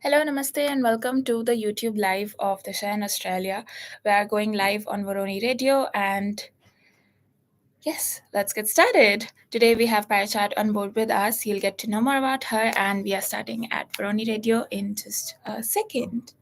Hello, namaste, and welcome to the YouTube live of Disha in Australia. We are going live on Varoni Radio, and yes, let's get started. Today we have Parachat on board with us. You'll get to know more about her, and we are starting at Varoni Radio in just a second.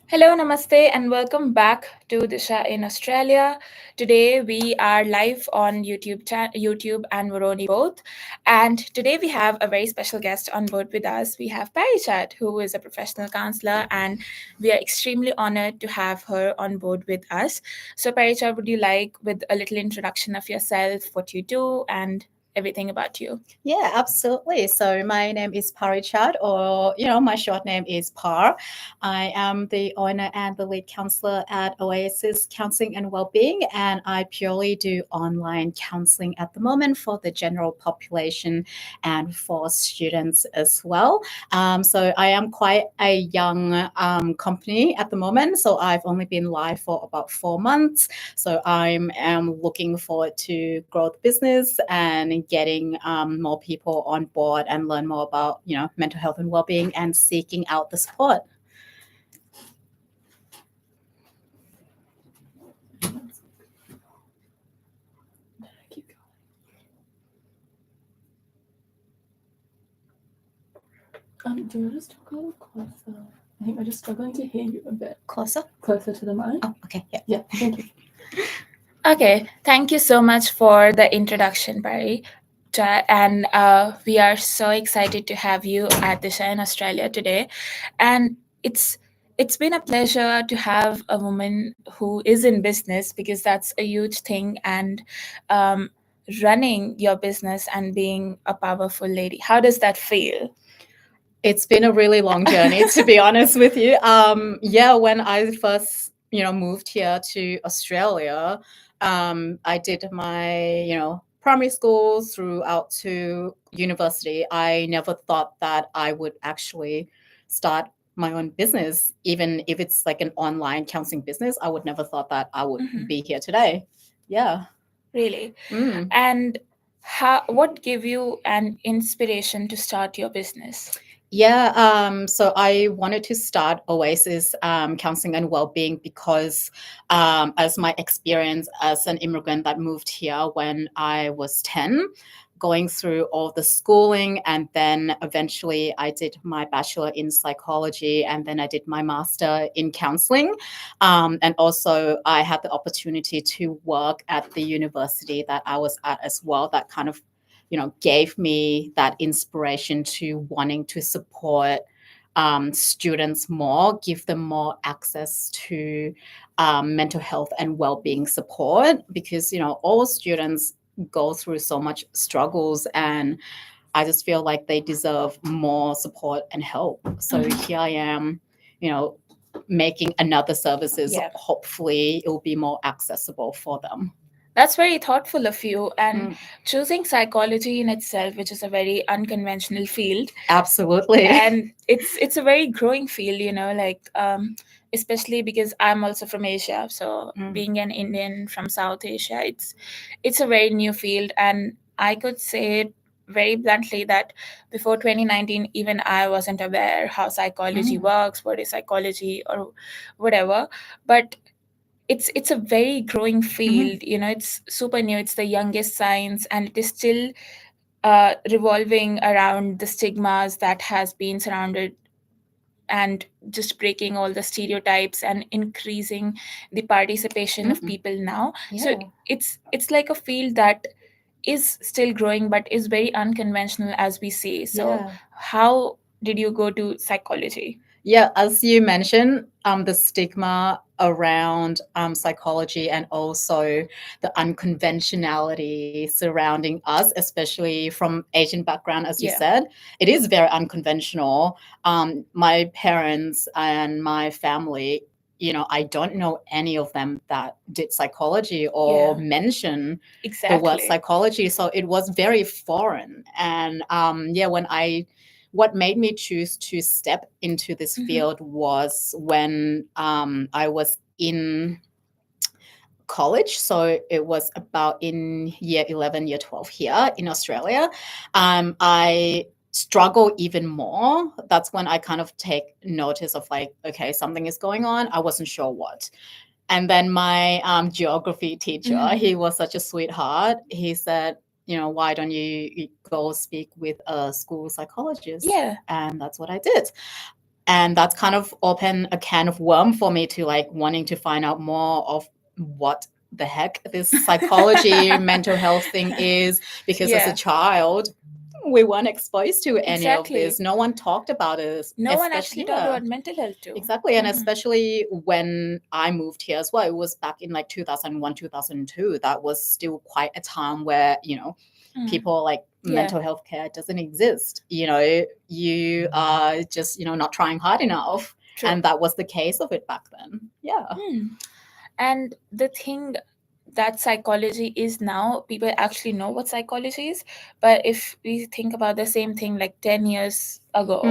Hello, namaste, and welcome back to Disha in Australia. Today we are live on YouTube and Varoni both. And today we have a very special guest on board with us. We have Parichat, who is a professional counselor, and we are extremely honored to have her on board with us. So, Parichat, would you like with a little introduction of yourself, what you do, and everything about you? Yeah, absolutely. So my name is Parichad, or my short name is Par. I am the owner and the lead counselor at Oasis Counselling and Wellbeing, and I purely do online counselling at the moment for the general population and for students as well. So I am quite a young company at the moment. So I've only been live for about 4 months. So am looking forward to grow the business and getting more people on board and learn more about mental health and well-being and seeking out the support. Do you just talk a little closer? I think we're just struggling to hear you a bit Closer to the mic. Oh, okay. Yeah, thank you. Okay, thank you so much for the introduction, Barry. And we are so excited to have you at Disha in Australia today. And it's been a pleasure to have a woman who is in business, because that's a huge thing. And running your business and being a powerful lady, how does that feel? It's been a really long journey, to be honest with you. When I first moved here to Australia, I did my primary school throughout to university. I never thought that I would actually start my own business, even if it's like an online counseling business. I would never thought that I would be here today. Yeah. Really? Mm. And what gave you an inspiration to start your business? Yeah, so I wanted to start Oasis Counseling and Wellbeing because as my experience as an immigrant that moved here when I was 10, going through all the schooling, and then eventually I did my bachelor in psychology, and then I did my master in counseling. And also I had the opportunity to work at the university that I was at as well. That kind of gave me that inspiration to wanting to support students more, give them more access to mental health and well-being support, because all students go through so much struggles, and I just feel like they deserve more support and help. So here I am, making another services. Yeah. Hopefully it will be more accessible for them. That's very thoughtful of you. And choosing psychology in itself, which is a very unconventional field, Absolutely. and it's a very growing field, especially because I'm also from Asia. So being an Indian from South Asia, it's a very new field, and I could say very bluntly that before 2019, even I wasn't aware how psychology works, what is psychology or whatever. But it's a very growing field. It's super new. It's the youngest science, and it is still revolving around the stigmas that has been surrounded, and just breaking all the stereotypes and increasing the participation of people now. So it's like a field that is still growing but is very unconventional, as we say. So how did you go to psychology? Yeah, as you mentioned, the stigma around psychology, and also the unconventionality surrounding us, especially from Asian background, as you said, it is very unconventional. My parents and my family, I don't know any of them that did psychology or mention the word psychology. So it was very foreign. And what made me choose to step into this field was when I was in college. So it was about in year 11, year 12 here in Australia. I struggle even more, that's when I kind of take notice of like, okay, something is going on. I wasn't sure what. And then my geography teacher, he was such a sweetheart. He said, why don't you go speak with a school psychologist? Yeah. And that's what I did. And that's kind of opened a can of worm for me to like wanting to find out more of what the heck this psychology, mental health thing is. Because as a child, we weren't exposed to any of this. No one talked about it. No one actually talked about mental health too. Exactly. And especially when I moved here as well, it was back in like 2001, 2002. That was still quite a time where, people like mental health care doesn't exist. You are just, not trying hard enough. True. And that was the case of it back then. Yeah. And the thing that psychology is now, people actually know what psychology is. But if we think about the same thing like 10 years ago,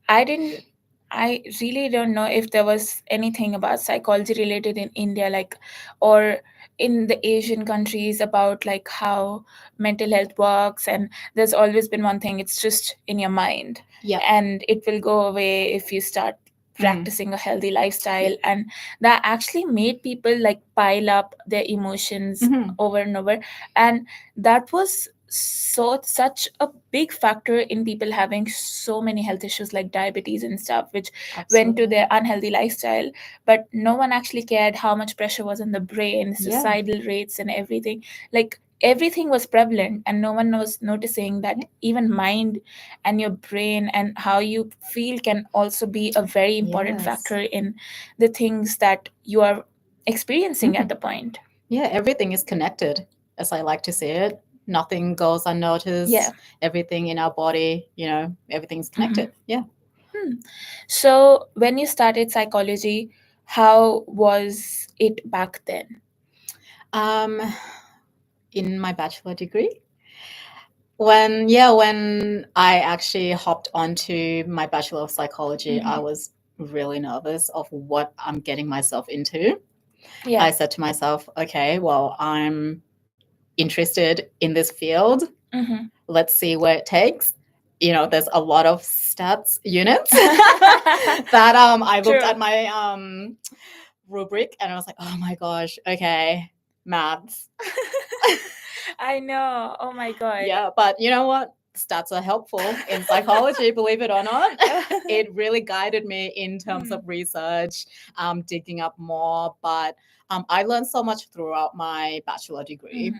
I really don't know if there was anything about psychology related in India, like, or in the Asian countries, about like how mental health works. And there's always been one thing, it's just in your mind. Yeah. And it will go away if you start practicing a healthy lifestyle. And that actually made people like pile up their emotions over and over. And that was such a big factor in people having so many health issues like diabetes and stuff, which went to their unhealthy lifestyle. But no one actually cared how much pressure was on the brain, suicidal rates and everything. Like, everything was prevalent, and no one was noticing that even mind and your brain and how you feel can also be a very important factor in the things that you are experiencing at the point. Yeah, everything is connected, as I like to say it. Nothing goes unnoticed. Everything in our body, everything's connected. So when you started psychology, how was it back then? In my bachelor degree, when I actually hopped onto my Bachelor of Psychology, I was really nervous of what I'm getting myself into. I said to myself, okay, well, I'm interested in this field. Let's see where it takes. There's a lot of stats units that I looked at my rubric and I was like, oh my gosh, okay, maths. I know. Oh my God. Yeah, but you know what? Stats are helpful in psychology, believe it or not. It really guided me in terms of research, digging up more. But I learned so much throughout my bachelor degree,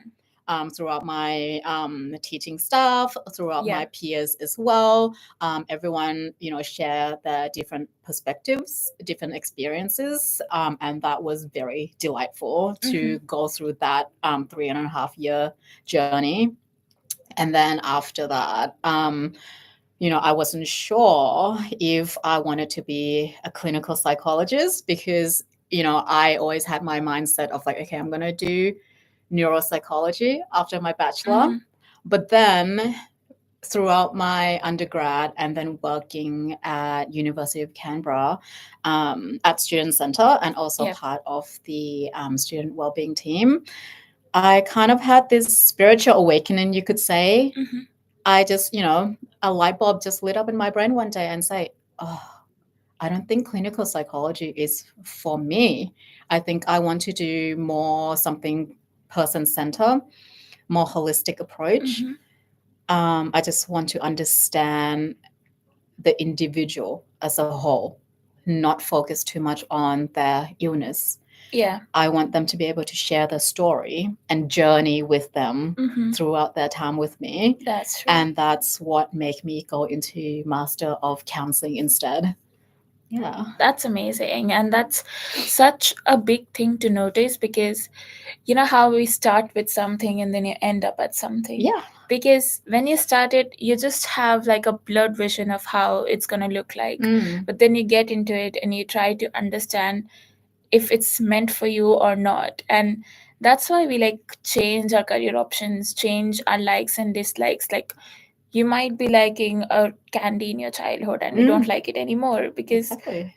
throughout my teaching staff, throughout my peers as well. Everyone, share their different perspectives, different experiences. And that was very delightful to go through that 3.5-year journey. And then after that, I wasn't sure if I wanted to be a clinical psychologist because, I always had my mindset of like, okay, I'm going to do neuropsychology after my bachelor. But then throughout my undergrad and then working at University of Canberra at Student Centre and also part of the student wellbeing team, I kind of had this spiritual awakening, you could say. I just, a light bulb just lit up in my brain one day and say, oh, I don't think clinical psychology is for me. I think I want to do more something person-centered, more holistic approach. I just want to understand the individual as a whole, not focus too much on their illness. I want them to be able to share their story and journey with them throughout their time with me. That's true. And that's what made me go into Master of Counselling instead. Yeah. That's amazing. And that's such a big thing to notice because you know how we start with something and then you end up at something. Yeah. Because when you start it, you just have like a blurred vision of how it's going to look like. But then you get into it and you try to understand if it's meant for you or not. And that's why we like change our career options, change our likes and dislikes. Like, you might be liking a candy in your childhood and you don't like it anymore because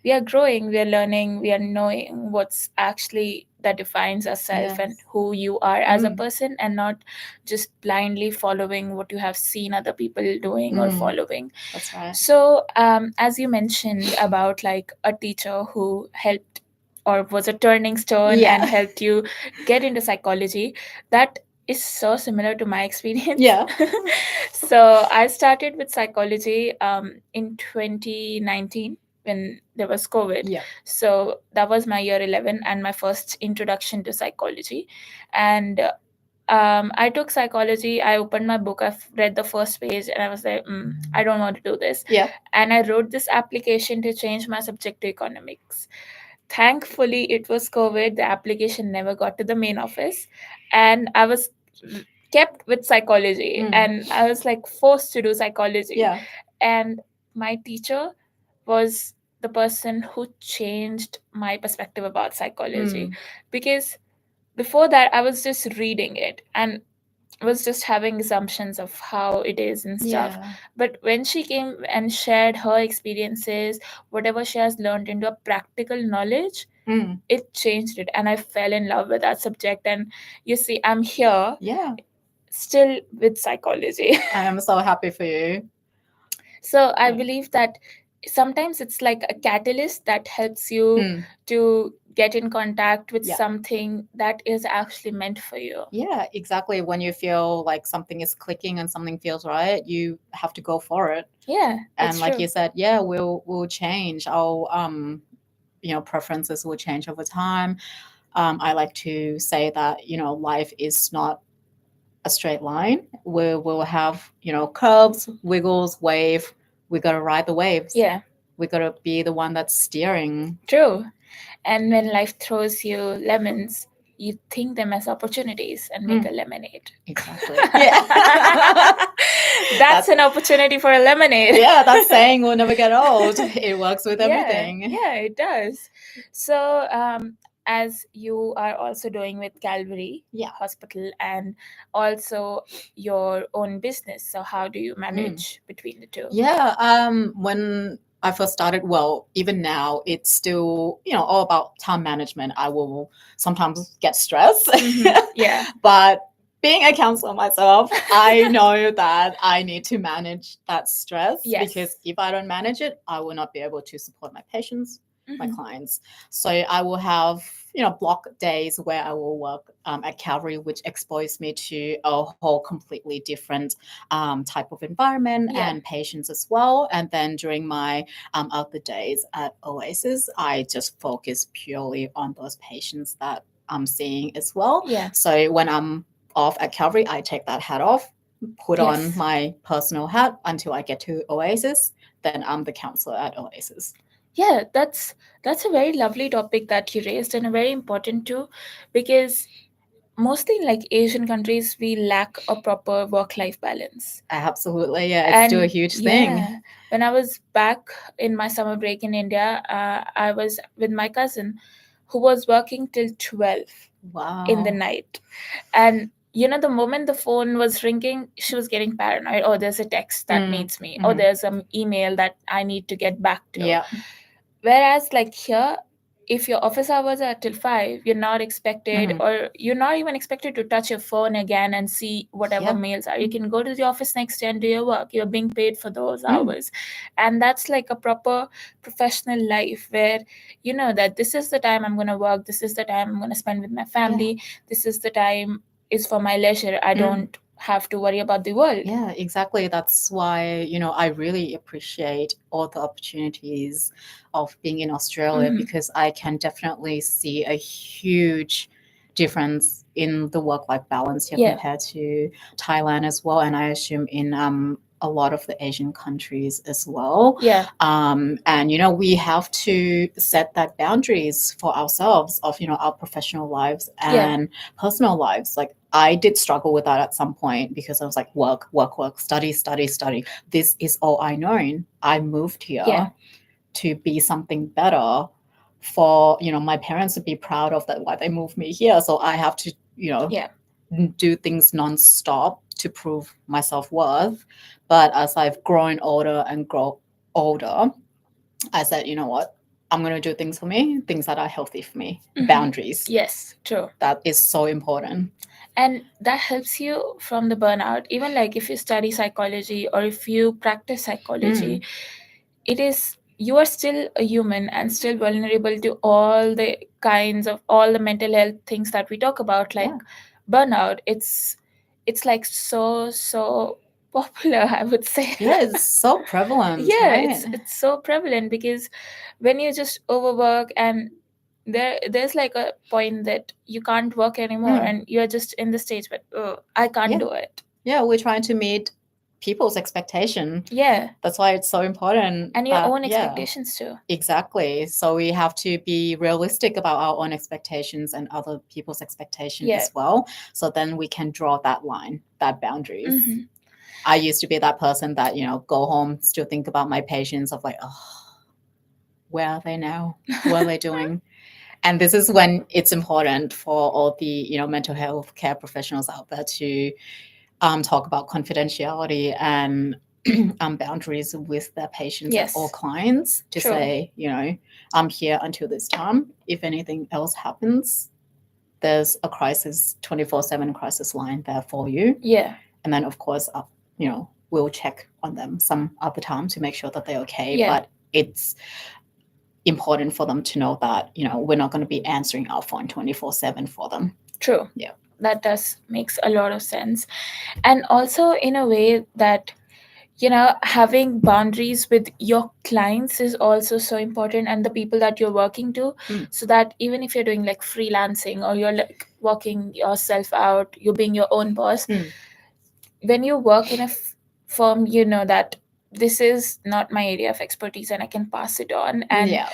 we are growing, we are learning, we are knowing what's actually that defines yourself and Yes. who you are as a Mm. person, and not just blindly following what you have seen other people doing or Mm. following. That's right. So as you mentioned about like a teacher who helped or was a turning stone Yeah. and helped you get into psychology, that is so similar to my experience. Yeah. So I started with psychology in 2019 when there was COVID. Yeah. So that was my year 11 and my first introduction to psychology. And I took psychology. I opened my book. I've read the first page and I was like, I don't want to do this. Yeah. And I wrote this application to change my subject to economics. Thankfully, it was COVID. The application never got to the main office. And I was kept with psychology. And I was like forced to do psychology. Yeah. And my teacher was the person who changed my perspective about psychology. Because before that, I was just reading it and was just having assumptions of how it is and stuff. Yeah. But when she came and shared her experiences, whatever she has learned into a practical knowledge, it changed it. And I fell in love with that subject. And you see, I'm here Yeah. still with psychology. I am so happy for you. So I Yeah. believe that sometimes it's like a catalyst that helps you to get in contact with Yeah. something that is actually meant for you. Yeah, exactly. When you feel like something is clicking and something feels right, you have to go for it. Yeah, And that's like true. you said, yeah, we'll change. Our preferences will change over time. I like to say that, life is not a straight line. We'll have, curves, wiggles, wave. We gotta ride the waves. Yeah, We gotta be the one that's steering. true. And when life throws you lemons, you think them as opportunities and make a lemonade. Exactly. Yeah. That's an opportunity for a lemonade. Yeah, that saying will never get old. It works with everything. Yeah, it does. So, as you are also doing with Calvary Hospital and also your own business, so how do you manage between the two? Yeah, when I first started, well, even now, it's still, all about time management. I will sometimes get stressed. Yeah. But being a counselor myself, I know that I need to manage that stress. Yes. Because if I don't manage it, I will not be able to support my patients, my clients. So I will have, block days where I will work at Calvary, which expose me to a whole completely different type of environment and patients as well. And then during my other days at Oasis, I just focus purely on those patients that I'm seeing as well. Yeah. So when I'm off at Calvary, I take that hat off, put on my personal hat until I get to Oasis. Then I'm the counselor at Oasis. Yeah, that's a very lovely topic that you raised, and a very important too, because mostly in like Asian countries we lack a proper work-life balance. Absolutely, yeah, it's still a huge thing. When I was back in my summer break in India, I was with my cousin who was working till 12 in the night. And the moment the phone was ringing, she was getting paranoid. Oh, there's a text that needs me. Oh, there's an email that I need to get back to. Yeah. Whereas like here, if your office hours are till 5, you're not expected or you're not even expected to touch your phone again and see whatever mails are. You can go to the office next day and do your work. You're being paid for those hours. And that's like a proper professional life where you know that this is the time I'm going to work. This is the time I'm going to spend with my family. This is the time is for my leisure. I don't have to worry about the world. Yeah, exactly. That's why, I really appreciate all the opportunities of being in Australia because I can definitely see a huge difference in the work-life balance here compared to Thailand as well. And I assume in a lot of the Asian countries as well. Yeah. And, we have to set that boundaries for ourselves of, our professional lives and personal lives. Like, I did struggle with that at some point because I was like, work, study. This is all I know. I moved here to be something better for, my parents to be proud of that, why they moved me here. So I have to, do things nonstop to prove my self-worth. But as I've grown older and grow older, I said, you know what? I'm going to do things for me, things that are healthy for me. Mhm. Boundaries. Yes, true. That is so important. And that helps you from the burnout. Even like if you study psychology or if you practice psychology, it is, you are still a human and still vulnerable to all the kinds of all the mental health things that we talk about, like Yeah. burnout. It's like so popular, I would say. Yeah, it's so prevalent, Yeah, right? it's so prevalent because when you just overwork and there's like a point that you can't work anymore and you're just in the stage but I can't Yeah. do it. Yeah, we're trying to meet people's expectation. Yeah, That's why it's so important. and your that, own yeah, expectations too. exactly. So we have to be realistic about our own expectations and other people's expectations Yeah. as well. So then we can draw that line, that boundaries. Mhm. I used to be that person that, go home, still think about my patients of like, oh, where are they now? What are they doing? And this is when it's important for all the, mental health care professionals out there to talk about confidentiality and boundaries with their patients Yes. or clients to True. say, I'm here until this time. If anything else happens, there's a crisis 24/7 crisis line there for you. Yeah. And then, of course, we'll check on them some other time to make sure that they're okay. Yeah. But it's important for them to know that, we're not going to be answering our phone 24/7 for them. True. Yeah. That does makes a lot of sense. And also in a way that having boundaries with your clients is also so important, and the people that you're working to, so that even if you're doing like freelancing or you're like working yourself out, you're being your own boss, when you work in a firm, you know that this is not my area of expertise and I can pass it on. And Yeah.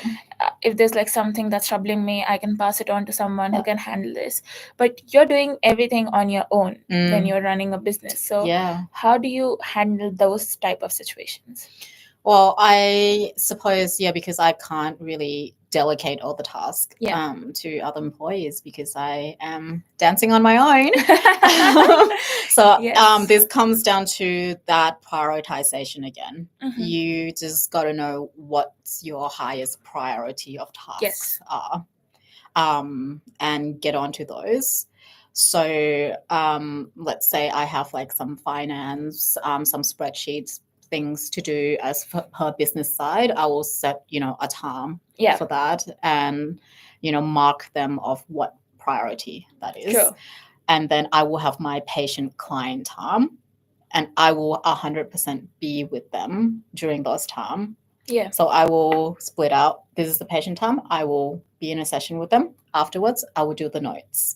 if there's like something that's troubling me, I can pass it on to someone who can handle this. But you're doing everything on your own when you're running a business. So Yeah. how do you handle those type of situations? Well, I suppose, because I can't really delegate all the tasks Yeah. to other employees because I am dancing on my own. So Yes. this comes down to that prioritization again. Mhm. You just got to know what your highest priority of tasks are, and get onto those. So let's say I have like some finance, some spreadsheets, things to do as per business side. I will set, a time for that and, mark them of what priority that is. True. And then I will have my patient client time and I will 100% be with them during those time. Yeah. So I will split out. This is the patient time. I will be in a session with them. Afterwards, I will do the notes.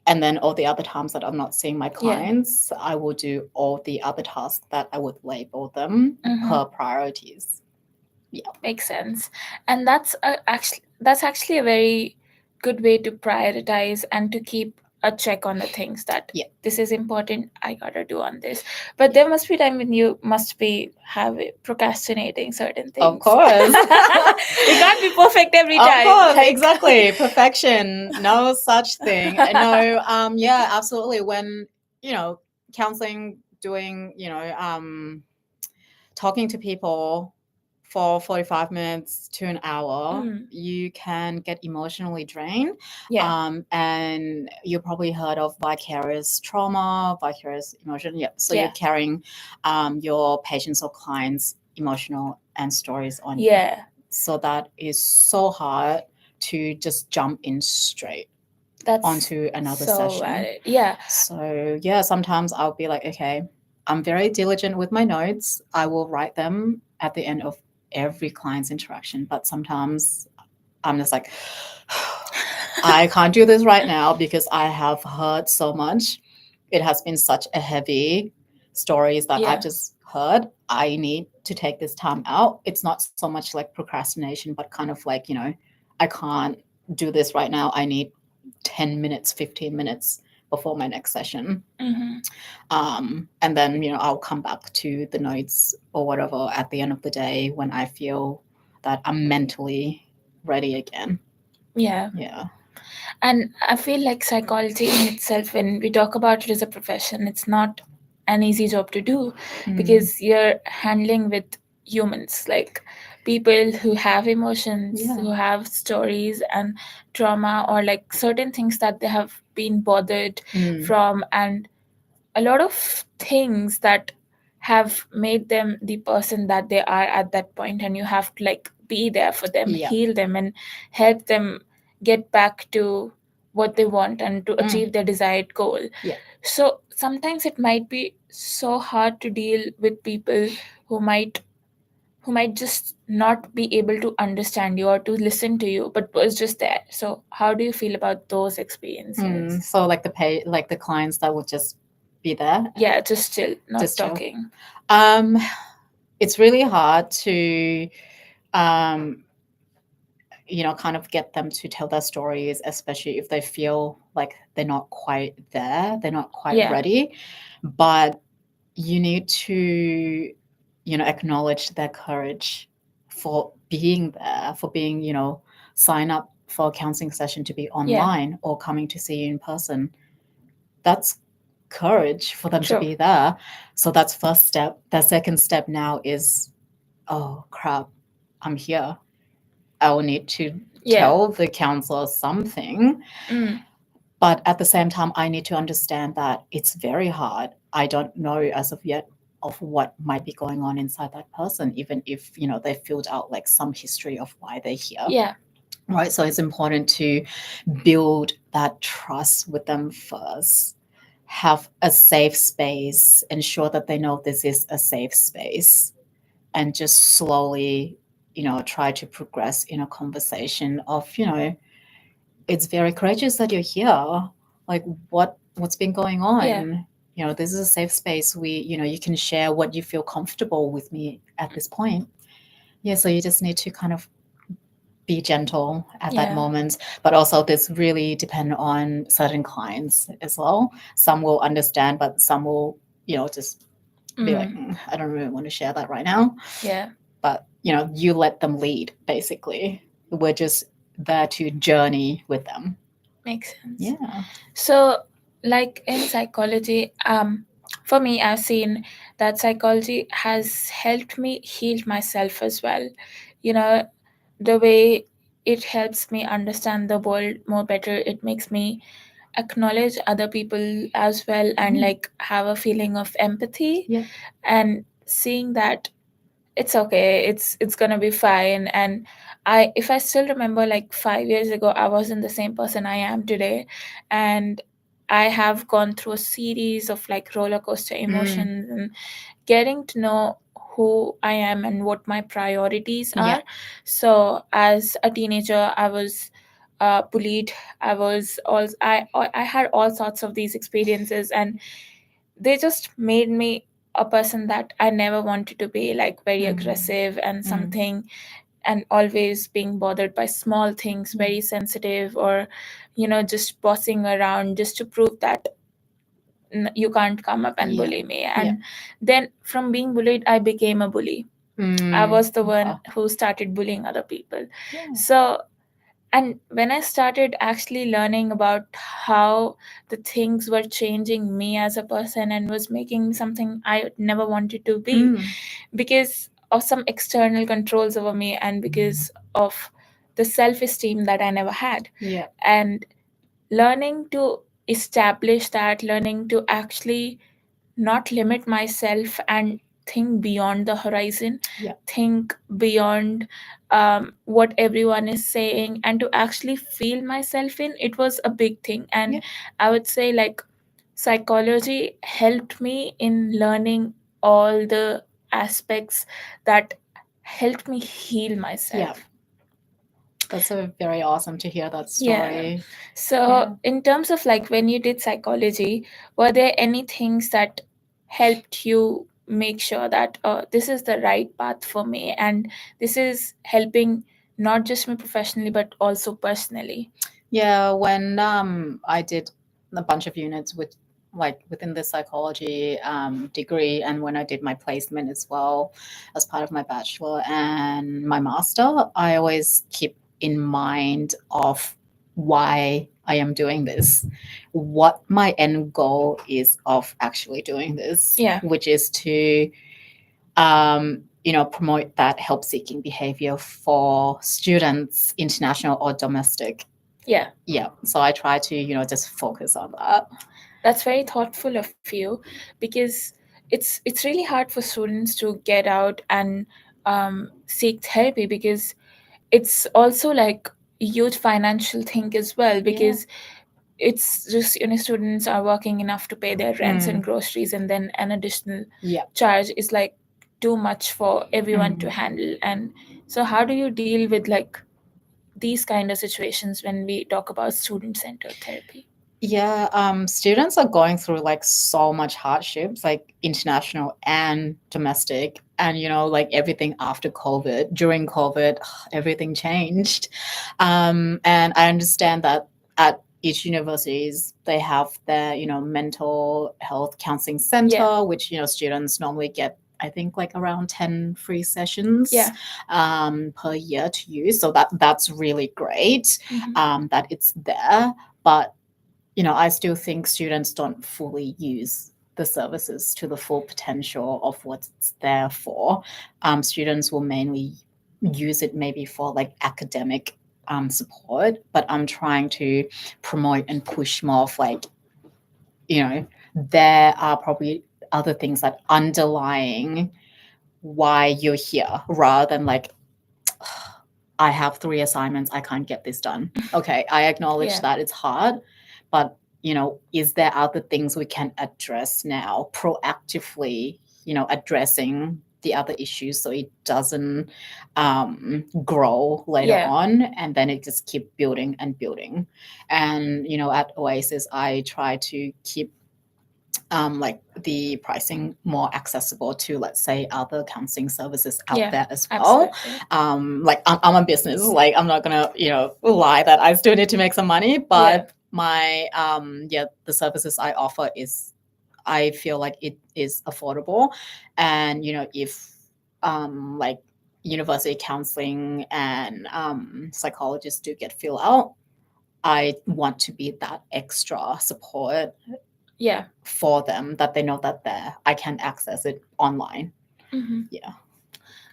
And then all the other times that I'm not seeing my clients, I will do all the other tasks that I would label them per priorities. Yeah. Makes sense. And that's actually a very good way to prioritize and to keep a check on the things that this is important, I gotta do on this. But there must be time when you must be procrastinating certain things. Of course. You can't be perfect every time. Of course, exactly. Perfection, no such thing. No, absolutely. When, counseling, doing, talking to people for 45 minutes to an hour, you can get emotionally drained. Yeah. And you probably heard of vicarious trauma, vicarious emotion. Yeah. So you're carrying your patients or clients' emotional and stories on you. Yeah. So that is so hard to just jump in straight onto another session. Valid. Yeah. So sometimes I'll be like, okay, I'm very diligent with my notes. I will write them at the end of every client's interaction. But sometimes I'm just like, I can't do this right now because I have heard so much. It has been such a heavy stories that I've just heard. I need to take this time out. It's not so much like procrastination, but kind of like, I can't do this right now. I need 10 minutes, 15 minutes before my next session. And then, I'll come back to the notes or whatever at the end of the day when I feel that I'm mentally ready again. Yeah. Yeah. And I feel like psychology in itself, when we talk about it as a profession, it's not an easy job to do because you're handling with humans, like people who have emotions, Yeah. who have stories and trauma, or like certain things that they have been bothered from, and a lot of things that have made them the person that they are at that point, and you have to like be there for them, Yeah. heal them, and help them get back to what they want and to achieve their desired goal. Yeah. So sometimes it might be so hard to deal with people who might just not be able to understand you or to listen to you, but was just there. So how do you feel about those experiences? So like the clients that would just be there. Yeah, just chill, not Just chill. talking. It's really hard to kind of get them to tell their stories, especially if they feel like they're not quite there, they're not quite Yeah. ready. But you need to, acknowledge their courage for being there, for being, sign up for a counseling session to be online or coming to see you in person. That's courage for them to True. be there. So that's first step. The second step now is, oh crap, I'm here. I will need to tell the counselor something. But at the same time, I need to understand that it's very hard. I don't know as of yet of what might be going on inside that person, even if, they filled out like some history of why they're here. Yeah. Right. So it's important to build that trust with them first. Have a safe space, ensure that they know this is a safe space, and just slowly, try to progress in a conversation of, it's very courageous that you're here. Like what's been going on? Yeah. This is a safe space. You can share what you feel comfortable with me at this point. Yeah, so you just need to kind of be gentle at that moment. But also this really depend on certain clients as well. Some will understand, but some will, just be like, I don't really want to share that right now. Yeah. But, you let them lead, basically. We're just there to journey with them. Makes sense. Yeah. So, like in psychology, for me, I've seen that psychology has helped me heal myself as well. The way it helps me understand the world more better, it makes me acknowledge other people as well, and like have a feeling of empathy, and seeing that it's okay, it's gonna be fine. And if I still remember, like 5 years ago, I wasn't the same person I am today, and I have gone through a series of like roller coaster emotions, and getting to know who I am and what my priorities are. So as a teenager, I was bullied. I had all sorts of these experiences, and they just made me a person that I never wanted to be, like very aggressive and something, and always being bothered by small things, very sensitive, or just bossing around just to prove that you can't come up and bully me. And then from being bullied, I became a bully. I was the one who started bullying other people. So, and when I started actually learning about how the things were changing me as a person and was making me something I never wanted to be, because of some external controls over me, and because of the self-esteem that I never had. And learning to establish that, learning to actually not limit myself and think beyond the horizon, think beyond what everyone is saying, and to actually feel myself in it was a big thing. And I would say, like, psychology helped me in learning all the aspects that helped me heal myself. That's very awesome to hear that story. So in terms of like when you did psychology, were there any things that helped you make sure that this is the right path for me, and this is helping not just me professionally but also personally? Yeah, when I did a bunch of units within the psychology degree, and when I did my placement as well as part of my bachelor and my master, I always keep in mind of why I am doing this, what my end goal is of actually doing this, which is to promote that help-seeking behavior for students, international or domestic. Yeah. Yeah. So I try to, just focus on that. That's very thoughtful of you, because it's really hard for students to get out and seek therapy, because it's also like a huge financial thing as well, because it's just, students are working enough to pay their rents and groceries, and then an additional charge is like too much for everyone to handle. And so how do you deal with like these kind of situations when we talk about student-centered therapy? Yeah, students are going through like so much hardships, like international and domestic, and like everything after COVID. During COVID, everything changed, and I understand that at each universities they have their mental health counseling center, which students normally get. I think like around 10 free sessions per year to use. So that's really great that it's there. But I still think students don't fully use the services to the full potential of what it's there for. Students will mainly use it maybe for like academic support, but I'm trying to promote and push more of like, there are probably other things that underlying why you're here rather than like, I have 3 assignments, I can't get this done. Okay, I acknowledge that it's hard, but is there other things we can address now proactively, addressing the other issues so it doesn't grow later on, and then it just keep building and building. And at Oasis I try to keep like the pricing more accessible to, let's say, other counseling services out there as well. Like I'm a business, like I'm not gonna lie that I still need to make some money, but my the services I offer is, I feel like it is affordable. And if like university counseling and psychologists do get fill out, I want to be that extra support for them, that they know that I can access it online. Yeah,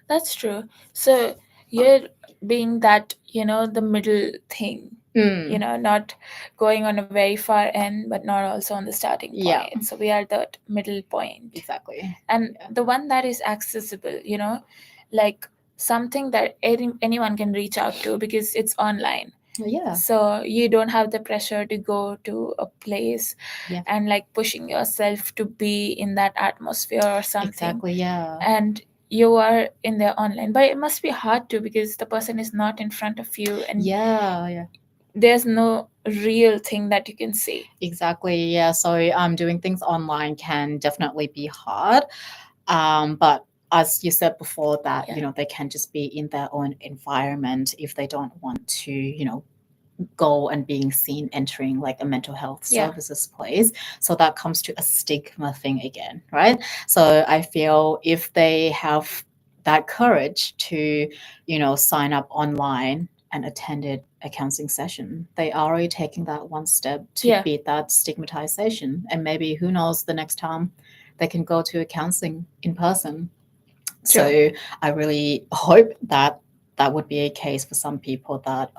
that's true. So you're being that, the middle thing, not going on a very far end, but not also on the starting point. So we are the middle point. Exactly. And the one that is accessible, like something that anyone can reach out to, because it's online. So you don't have the pressure to go to a place and like pushing yourself to be in that atmosphere or something. Exactly. And you are in there online, but it must be hard too, because the person is not in front of you, and there's no real thing that you can see. Exactly. Yeah. So doing things online can definitely be hard. But as you said before, that they can just be in their own environment if they don't want to go and being seen entering like a mental health services place. So that comes to a stigma thing again, right? So I feel if they have that courage to sign up online and attended a counseling session, they are already taking that one step to beat that stigmatization. And maybe, who knows, the next time they can go to a counseling in person. So I really hope that that would be a case for some people, that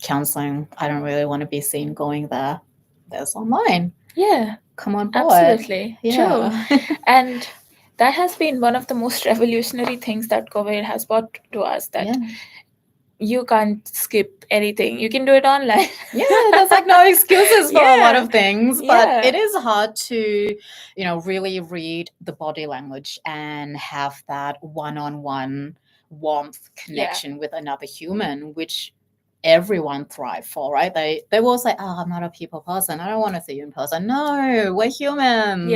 counseling, I don't really want to be seen going there. There's online. Come on board. Absolutely. True. And that has been one of the most revolutionary things that COVID has brought to us, that you can't skip anything. You can do it online. There's like no excuses for a lot of things, but it is hard to, really read the body language and have that one-on-one warmth connection with another human, which everyone thrive for, right? They will say, I'm not a people person, I don't want to see you in person. No, we're humans.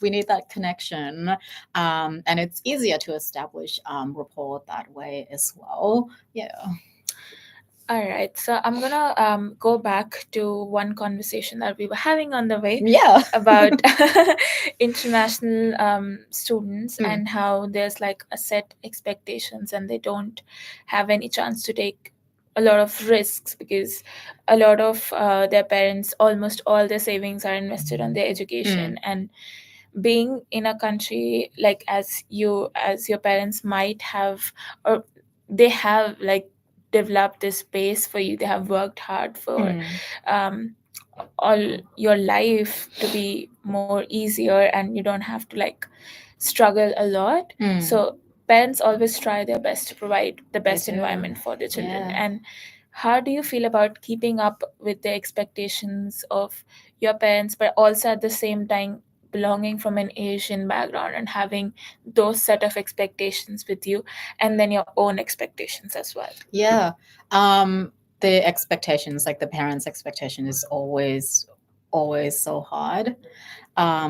We need that connection. And it's easier to establish rapport that way as well. All right, so I'm gonna go back to one conversation that we were having on the way about international students and how there's like a set expectations, and they don't have any chance to take a lot of risks, because a lot of their parents, almost all their savings are invested on their education. And being in a country like as your parents might have, or they have like developed this space for you, they have worked hard for um, all your life to be more easier, and you don't have to like struggle a lot. So parents always try their best to provide the They best do. environment for their children. Yeah. And how do you feel about keeping up with the expectations of your parents, but also at the same time belonging from an Asian background and having those set of expectations with you, and then your own expectations as well? Yeah. The expectations, like the parents' expectation, is always so hard.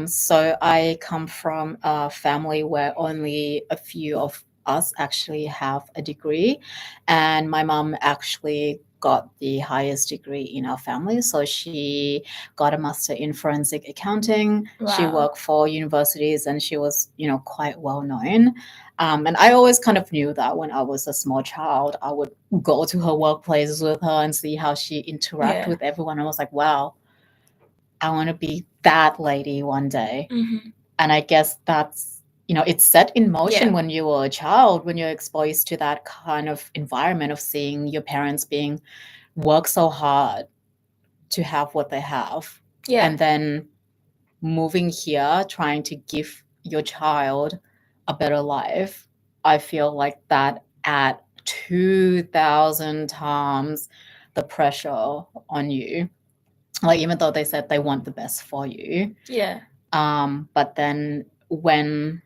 So I come from a family where only a few of us actually have a degree, and my mom actually got the highest degree in our family. So she got a master in forensic accounting. She Wow. worked for universities, and she was, quite well known. And I always kind of knew that when I was a small child, I would go to her workplaces with her and see how she interact Yeah. with everyone. I was like, wow, I want to be that lady one day. Mm-hmm. And I guess that's, it's set in motion Yeah. when you were a child, when you're exposed to that kind of environment of seeing your parents being work so hard to have what they have. Yeah. And then moving here, trying to give your child a better life. I feel like that at 2,000 times the pressure on you. Like, even though they said they want the best for you, Yeah. but then when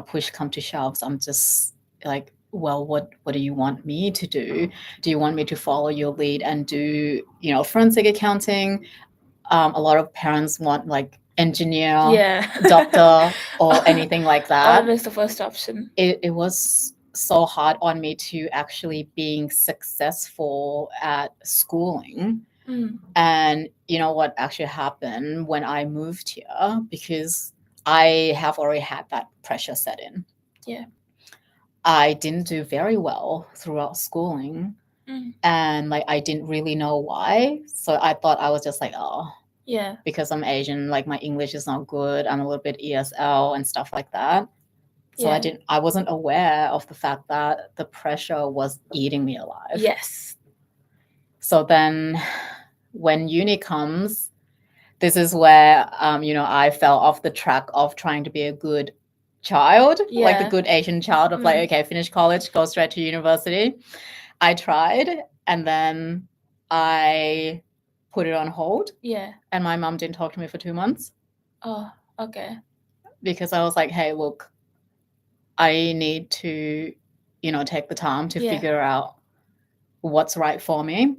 push come to shoves, I'm just like, well, what do you want me to do? Do you want me to follow your lead and do forensic accounting? A lot of parents want like engineer, Yeah. doctor, or anything like that. Always the first option. It was so hard on me to actually being successful at schooling. And you know what actually happened when I moved here? Because I have already had that pressure set in. Yeah. I didn't do very well throughout schooling. And like I didn't really know why. So I thought I was just like, oh, Yeah. because I'm Asian, like my English is not good. I'm a little bit ESL and stuff like that. So Yeah. I wasn't aware of the fact that the pressure was eating me alive. Yes. So then when uni comes, this is where I fell off the track of trying to be a good child, like the Yeah. good Asian child of like, okay, finish college, go straight to university. I tried, and then I put it on hold, Yeah. and my mom didn't talk to me for 2 months Oh, okay. because I was like, hey, look, I need to, take the time to Yeah. figure out what's right for me.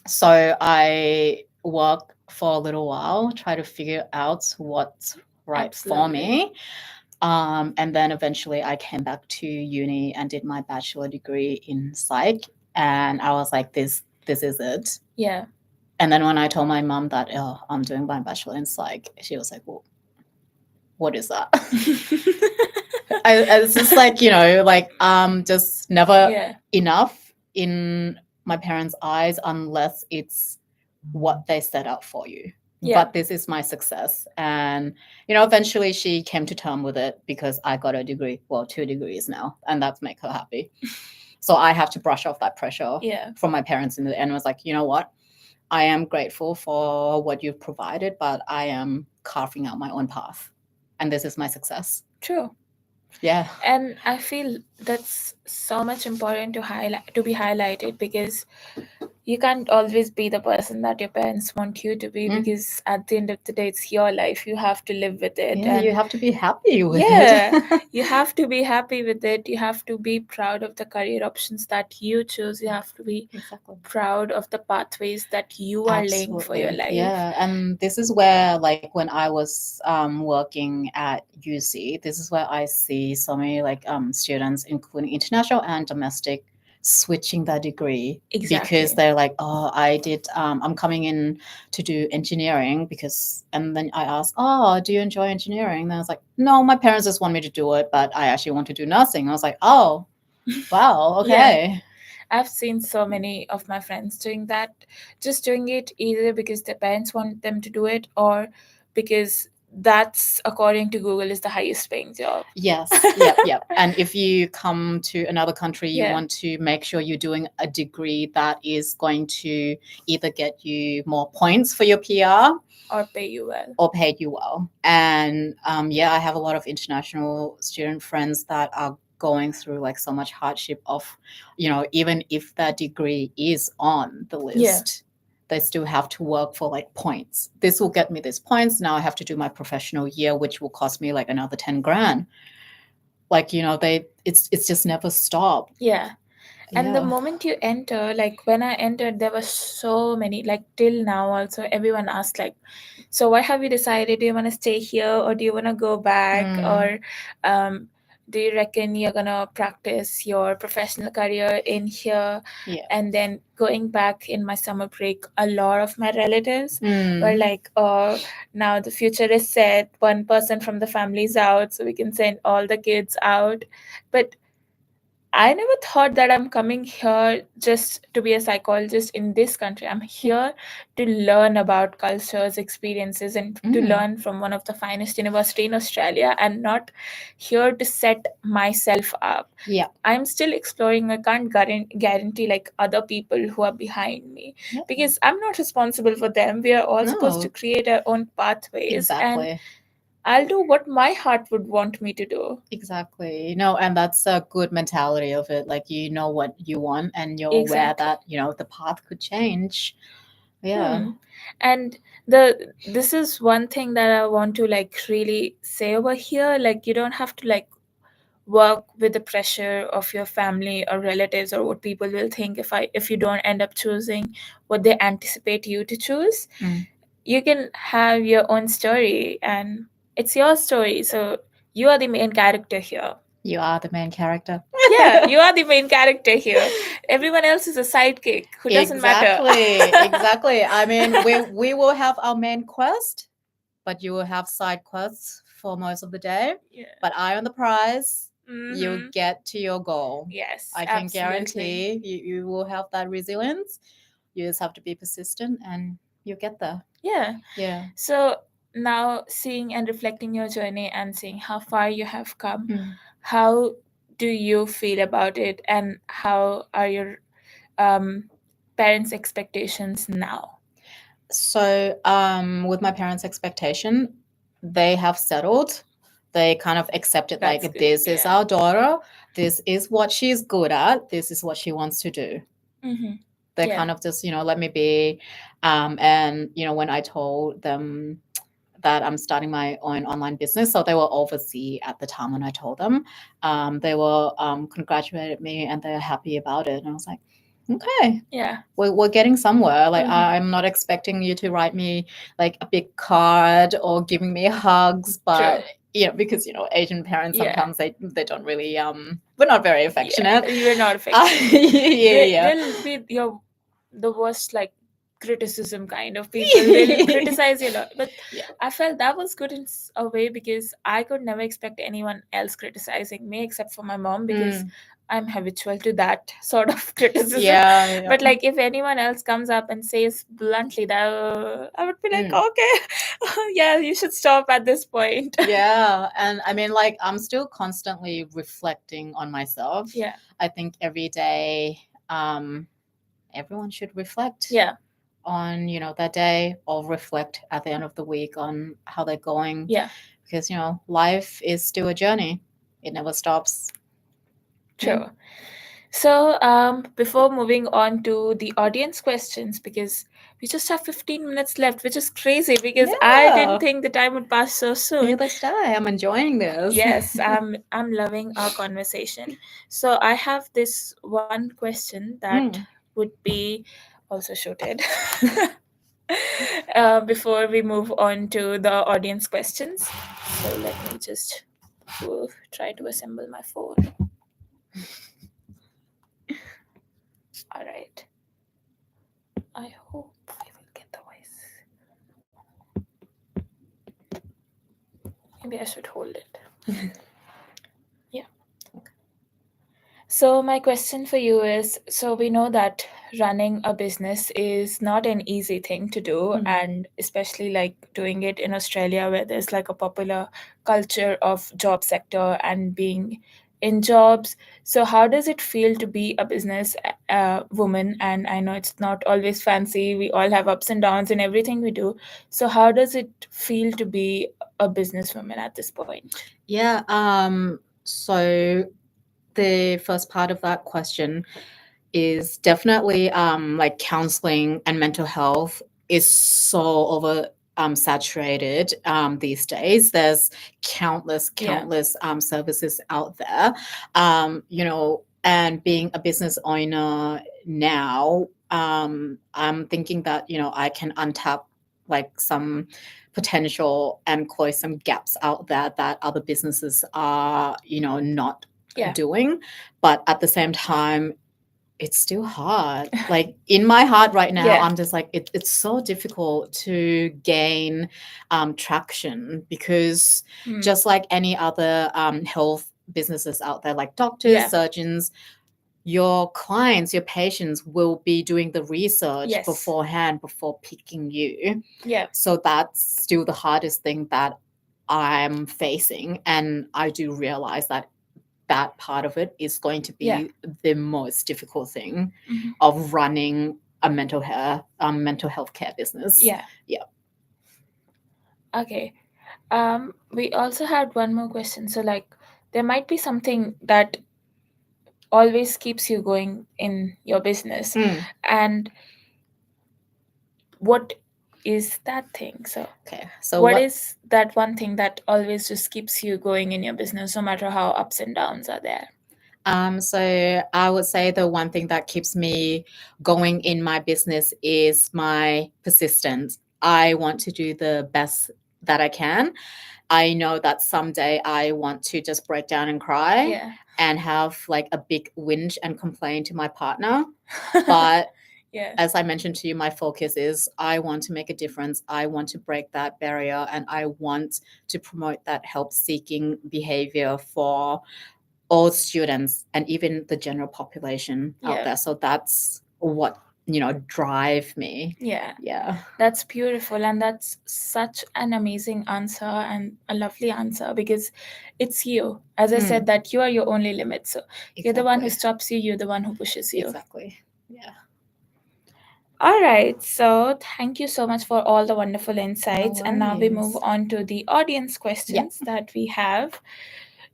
So I worked for a little while, try to figure out what's right for me. And then eventually I came back to uni and did my bachelor degree in psych. And I was like, this is it. Yeah. And then when I told my mom that, oh, I'm doing my bachelor in psych, she was like, well, what is that? It's just like, just never Yeah. enough in my parents' eyes unless it's what they set up for you. Yeah. But this is my success. And, eventually she came to term with it because I got a degree, well, 2 degrees now, and that's make her happy. So I have to brush off that pressure Yeah. from my parents in the end. I was like, you know what? I am grateful for what you've provided, but I am carving out my own path. And this is my success. True. Yeah. And I feel that's so much important to be highlighted, because you can't always be the person that your parents want you to be, because at the end of the day, it's your life. You have to live with it. Yeah, and you have to be happy with yeah, it. you have to be happy with it. You have to be proud of the career options that you choose. You have to be Exactly. proud of the pathways that you are laying for your life. Yeah, and this is where, like, when I was working at UC, this is where I see so many students, including international and domestic, switching their degree. Exactly. Because they're like, oh, I'm coming in to do engineering and then I asked, oh, do you enjoy engineering? And I was like, no, my parents just want me to do it, but I actually want to do nursing. I was like, oh, wow, okay. Yeah. I've seen so many of my friends doing that, just doing it either because their parents want them to do it, or because that's, according to Google, is the highest paying job. Yes, yep. And if you come to another country, you Yeah. want to make sure you're doing a degree that is going to either get you more points for your PR Or pay you well. or pay you well. And yeah, I have a lot of international student friends that are going through like so much hardship of, you know, even if that degree is on the list, they still have to work for like points. This will get me these points. Now I have to do my professional year, which will cost me like another 10 grand. Like, you know, it's just never stopped. Yeah. And the Yeah. moment you enter, like when I entered, there were so many, like till now also, everyone asked like, so what have you decided? Do you want to stay here or do you want to go back? Or do you reckon you're going to practice your professional career in here? Yeah. And then going back in my summer break, a lot of my relatives Mm. were like, oh, now the future is set. One person from the family is out, so we can send all the kids out. But I never thought that I'm coming here just to be a psychologist in this country. I'm here to learn about cultures, experiences, and to learn from one of the finest university in Australia, and not here to set myself up. Yeah. I'm still exploring. I can't guarantee like other people who are behind me, Yeah. because I'm not responsible for them. We are all supposed to No. create our own pathways, and Exactly. I'll do what my heart would want me to do. Exactly. No, and that's a good mentality of it. Like you know what you want and you're aware Exactly. that, you know, the path could change. Yeah. And this is one thing that I want to like really say over here. Like you don't have to like work with the pressure of your family or relatives or what people will think if you don't end up choosing what they anticipate you to choose. You can have your own story, and it's your story, so you are the main character here. You are the main character. Yeah, you are the main character here. Everyone else is a sidekick who doesn't matter. Exactly. I mean, we will have our main quest, but you will have side quests for most of the day. Yeah. But eye on the prize, you'll Mhm. get to your goal. Yes, I can absolutely. guarantee you will have that resilience. You just have to be persistent and you'll get there. Yeah. Yeah. So now seeing and reflecting your journey and seeing how far you have come, how do you feel about it, and how are your parents' expectations now? So, with my parents' expectation, they have settled. They kind of accepted That's like good, this is yeah. our daughter. This is what she's good at. This is what she wants to do. They Yeah. kind of just, you know, let me be. And you know, when I told them that I'm starting my own online business, so they were overseas at the time when I told them. They were congratulated me and they're happy about it. And I was like, okay, Yeah. we're getting somewhere. Like I'm not expecting you to write me like a big card or giving me hugs, but True. you know, because you know Asian parents Yeah. sometimes they don't really we're not very affectionate. You're not affectionate. Yeah. They'll be the worst like criticism kind of people. They'll criticize you a lot, but Yeah. I felt that was good in a way, because I could never expect anyone else criticizing me except for my mom, because I'm habitual to that sort of criticism. Yeah. But like if anyone else comes up and says bluntly that, I would be like, okay, yeah, you should stop at this point. Yeah, and I mean, like, I'm still constantly reflecting on myself. Yeah. I think every day, everyone should reflect. Yeah. On, you know, that day, or reflect at the end of the week on how they're going. Yeah. Because, you know, life is still a journey. It never stops. True. So, before moving on to the audience questions, because we just have 15 minutes left, which is crazy, because I Yeah. didn't think the time would pass so soon. Neither did I. I'm enjoying this. Yes, I'm loving our conversation. So I have this one question that would be also shooted. Before we move on to the audience questions, so let me just try to assemble my phone. All right. I hope I will get the voice. Maybe I should hold it. Yeah. Okay. So my question for you is, so we know that running a business is not an easy thing to do, Mm. and especially like doing it in Australia where there's like a popular culture of job sector and being in jobs. So how does it feel to be a business woman? And I know it's not always fancy, we all have ups and downs in everything we do. So how does it feel to be a businesswoman at this point? Yeah. So the first part of that question is definitely like counseling and mental health is so over saturated these days. There's countless services out there. And being a business owner now, I'm thinking that I can untap like some potential and close some gaps out there that other businesses are not doing. But at the same time, it's still hard. Like in my heart right now, I'm just like, it's so difficult to gain traction because just like any other health businesses out there, like doctors, surgeons, your clients, your patients will be doing the research beforehand before picking you. So that's still the hardest thing that I'm facing. And I do realize that part of it is going to be the most difficult thing of running a mental health care business. Okay. We also had one more question. So like there might be something that always keeps you going in your business, and what is that thing? So what is that one thing that always just keeps you going in your business no matter how ups and downs are there? So I would say the one thing that keeps me going in my business is my persistence. I want to do the best that I can. I know that someday I want to just break down and cry and have like a big whinge and complain to my partner. But as I mentioned to you, my focus is I want to make a difference. I want to break that barrier, and I want to promote that help-seeking behavior for all students and even the general population out there. So that's what drive me. That's beautiful, and that's such an amazing answer and a lovely answer, because it's you, as I said, that you are your only limit. So you're the one who stops you, you're the one who pushes you. Exactly. All right, so thank you so much for all the wonderful insights. No and now we move worries. on to the audience questions that we have.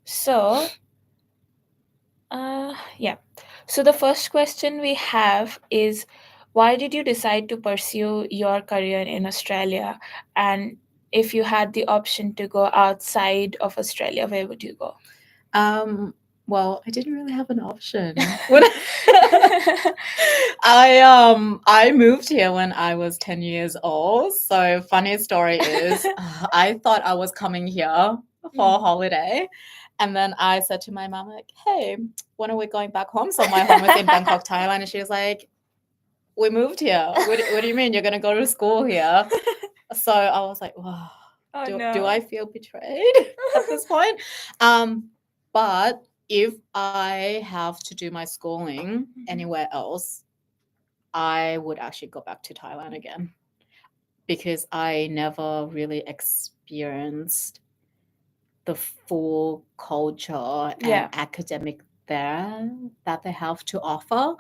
So so the first question we have is, why did you decide to pursue your career in Australia? And if you had the option to go outside of Australia, where would you go? Well, I didn't really have an option. I moved here when I was 10 years old. So funny story is I thought I was coming here for a holiday. And then I said to my mom, like, hey, when are we going back home? So my home is in Bangkok, Thailand. And she was like, we moved here. What do you mean? You're going to go to school here? So I was like, wow, do I feel betrayed at this point? But if I have to do my schooling anywhere else, I would actually go back to Thailand again, because I never really experienced the full culture and academic there that they have to offer.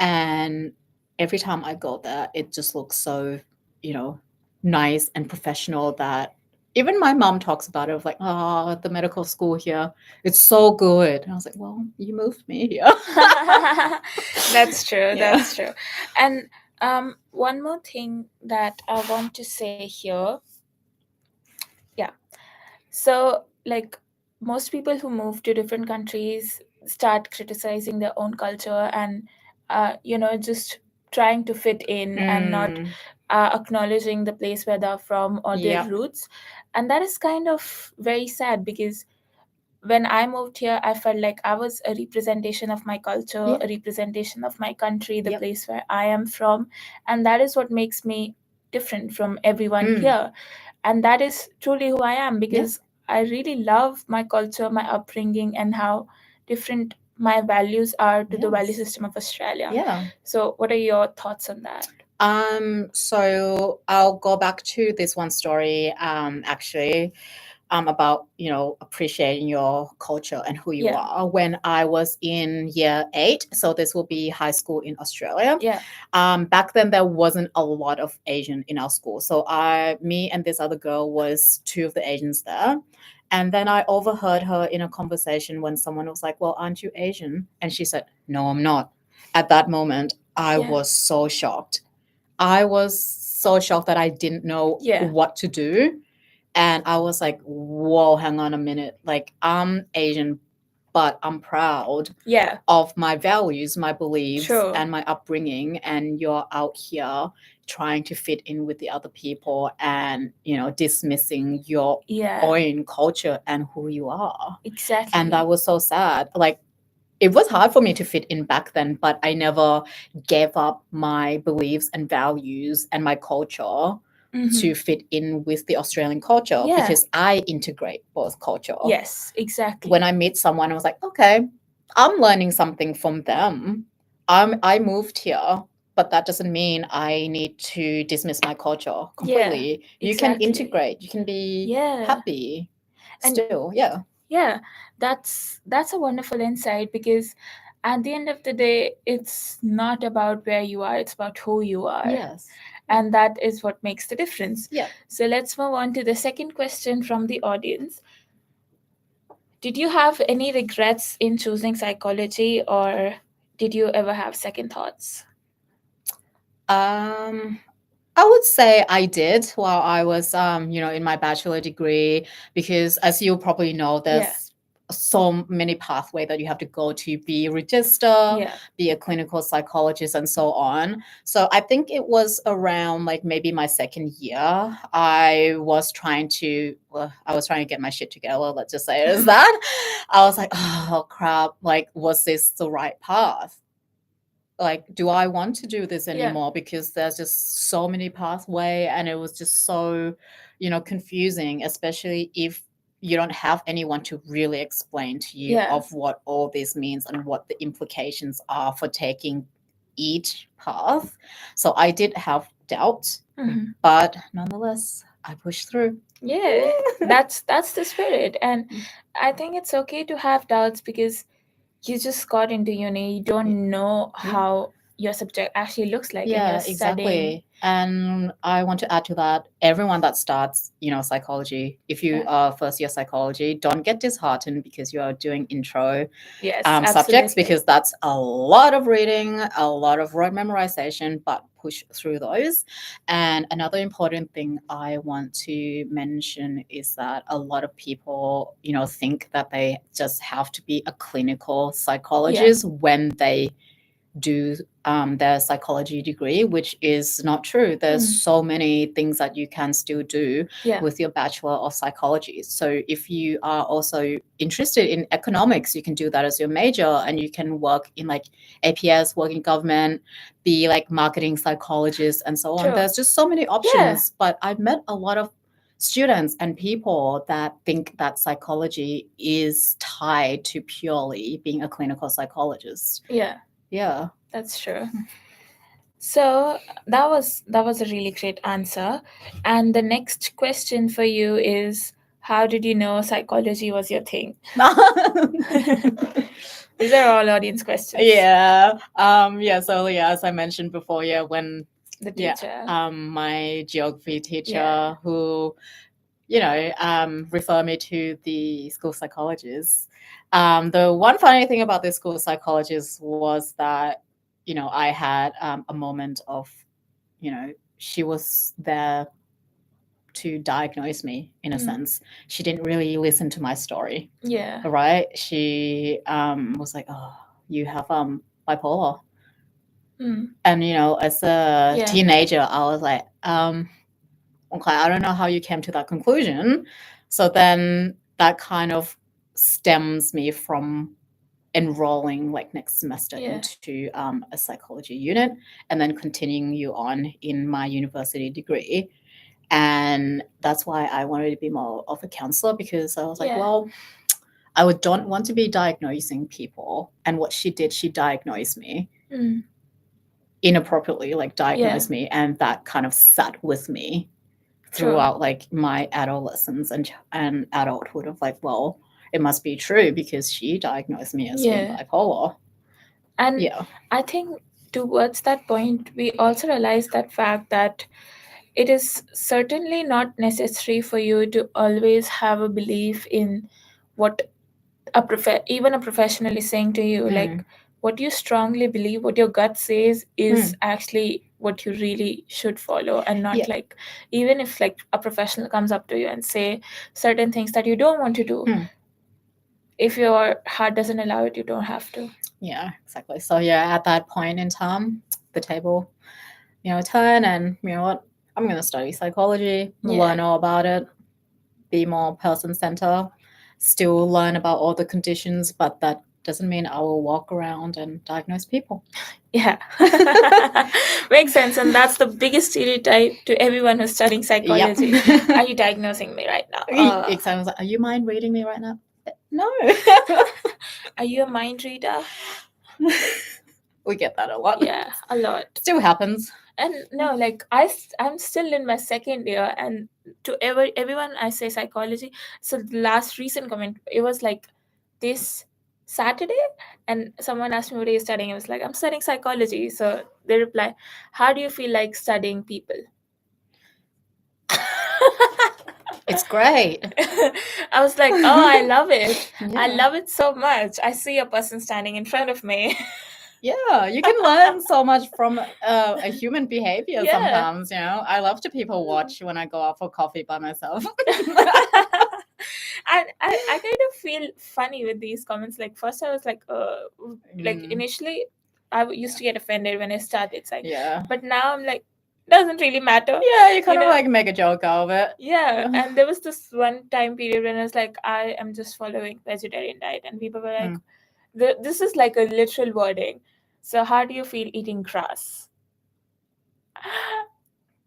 And every time I go there, it just looks so, nice and professional that even my mom talks about it, of like, oh, the medical school here, it's so good. And I was like, well, you moved me here. That's true. That's true. And one more thing that I want to say here. So, like, most people who move to different countries start criticizing their own culture and, just trying to fit in and not acknowledging the place where they're from or their roots. And that is kind of very sad, because when I moved here, I felt like I was a representation of my culture, a representation of my country, the place where I am from. And that is what makes me different from everyone here. And that is truly who I am, because I really love my culture, my upbringing, and how different my values are to the value Yes. system of Australia. Yeah. So what are your thoughts on that? So I'll go back to this one story, actually, about, appreciating your culture and who you Yeah. are. When I was in year 8, so this will be high school in Australia. Yeah. Back then there wasn't a lot of Asian in our school. So me and this other girl was two of the Asians there. And then I overheard her in a conversation when someone was like, "Well, aren't you Asian?" And she said, "No, I'm not." At that moment, I Yeah. was so shocked. I was so shocked that I didn't know Yeah. what to do. And I was like, whoa, hang on a minute. Like, I'm Asian, but I'm proud Yeah. of my values, my beliefs, True. and my upbringing. And you're out here trying to fit in with the other people and, dismissing your Yeah. own culture and who you are. Exactly. And that was so sad. Like, it was hard for me to fit in back then, but I never gave up my beliefs and values and my culture to fit in with the Australian culture, Yeah. because I integrate both culture. Yes, exactly. When I meet someone, I was like, okay, I'm learning something from them. I moved here, but that doesn't mean I need to dismiss my culture completely. You can exactly. integrate, you can be Yeah. happy And- still. Yeah. Yeah, that's a wonderful insight, because at the end of the day, it's not about where you are, it's about who you are. Yes. And that is what makes the difference. Yeah. So let's move on to the second question from the audience. Did you have any regrets in choosing psychology, or did you ever have second thoughts? I would say I did while I was, in my bachelor degree, because as you probably know, there's so many pathways that you have to go to be a register, Yeah. be a clinical psychologist, and so on. So I think it was around like maybe my second year. I was trying to get my shit together. Let's just say it as that. I was like, oh crap! Like, was this the right path? Like, do I want to do this anymore? Because there's just so many pathway, and it was just so, confusing, especially if you don't have anyone to really explain to you of what all this means and what the implications are for taking each path. So I did have doubts, but nonetheless, I pushed through. Yeah, that's the spirit. And I think it's okay to have doubts, because you just got into uni, you don't know how your subject actually looks like, and Yeah, you're studying. exactly. And I want to add to that, everyone that starts, psychology, if you are first year psychology, don't get disheartened because you are doing intro Yes, subjects, absolutely. because that's a lot of reading, a lot of word memorization, but push through those. And another important thing I want to mention is that a lot of people, think that they just have to be a clinical psychologist when they do their psychology degree, which is not true. There's so many things that you can still do with your Bachelor of Psychology. So if you are also interested in economics, you can do that as your major, and you can work in like APS, work in government, be like marketing psychologist, and so on. True. There's just so many options. But I've met a lot of students and people that think that psychology is tied to purely being a clinical psychologist. Yeah, that's true. So that was a really great answer. And the next question for you is, how did you know psychology was your thing? These are all audience questions. Yeah. So as I mentioned before, when the teacher, my geography teacher, who refer me to the school psychologist. The one funny thing about the school psychologist was that, I had a moment of, she was there to diagnose me in a sense. She didn't really listen to my story. Yeah. Right? She was like, "Oh, you have bipolar." And as a teenager, I was like, okay, I don't know how you came to that conclusion. So then that kind of stems me from enrolling like next semester into a psychology unit, and then continuing you on in my university degree. And that's why I wanted to be more of a counselor, because I was like, well, don't want to be diagnosing people. And what she did, she diagnosed me Mm. inappropriately, like Yeah. diagnosed me, and that kind of sat with me True. throughout like my adolescence and adulthood of like, well, it must be true because she diagnosed me as being Yeah. bipolar. And Yeah. I think towards that point, we also realize that fact that it is certainly not necessary for you to always have a belief in what even a professional is saying to you. Like, Mm. what you strongly believe, what your gut says is Mm. actually what you really should follow, and not Yeah. like, even if like a professional comes up to you and say certain things that you don't want to do, Mm. if your heart doesn't allow it, you don't have to. Yeah, exactly. So yeah, at that point in time, the table, turn, and you know what? I'm going to study psychology, learn all about it, be more person-centered, still learn about all the conditions, but that doesn't mean I will walk around and diagnose people. Yeah. Makes sense. And that's the biggest stereotype to everyone who's studying psychology. Yep. Are you diagnosing me right now? Exactly. I was like, are you mind reading me right now? No. Are you a mind reader? We get that a lot. Yeah, a lot. Still happens. And no, like I'm still in my second year, and to everyone I say psychology. So the last recent comment, it was like this Saturday, and someone asked me what are you studying. I was like, I'm studying psychology. So they reply, how do you feel like studying people? It's great. I was like, oh, I love it. Yeah. I love it so much. I see a person standing in front of me. Yeah, you can learn so much from a human behavior Yeah. sometimes, I love to people watch when I go out for coffee by myself. And I kind of feel funny with these comments. Like, first I was like, initially I used to get offended when I started psych. Yeah. But now I'm like, doesn't really matter. Yeah, you kind of like make a joke out of it. Yeah. And there was this one time period when I was like, I am just following vegetarian diet, and people were like, this is like a literal wording. So how do you feel eating grass?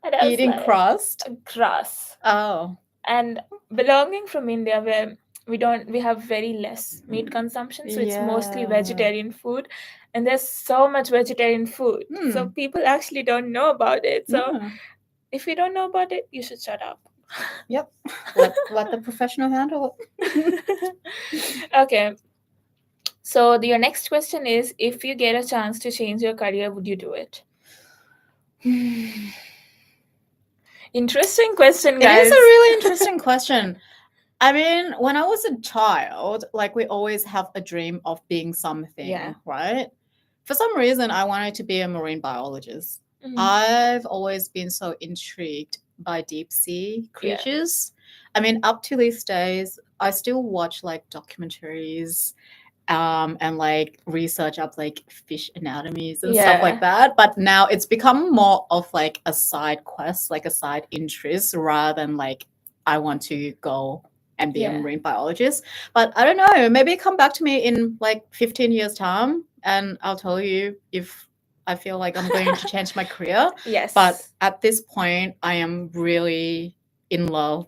And I was Eating like, crust? Grass. Oh. And belonging from India, where we have very less meat consumption, so it's mostly vegetarian food, and there's so much vegetarian food, so people actually don't know about it. So if you don't know about it, you should shut up. Yep. Let the professional handle it. Okay, so your next question is, if you get a chance to change your career, would you do it? Interesting question, guys. It is a really interesting question. I mean, when I was a child, like we always have a dream of being something, right? For some reason, I wanted to be a marine biologist. I've always been so intrigued by deep sea creatures. I mean, up to these days, I still watch like documentaries and like research up like fish anatomies and stuff like that. But now it's become more of like a side quest, like a side interest, rather than like I want to go and be a marine biologist. But I don't know, maybe come back to me in like 15 years time and I'll tell you if I feel like I'm going to change my career. Yes. But at this point, I am really in love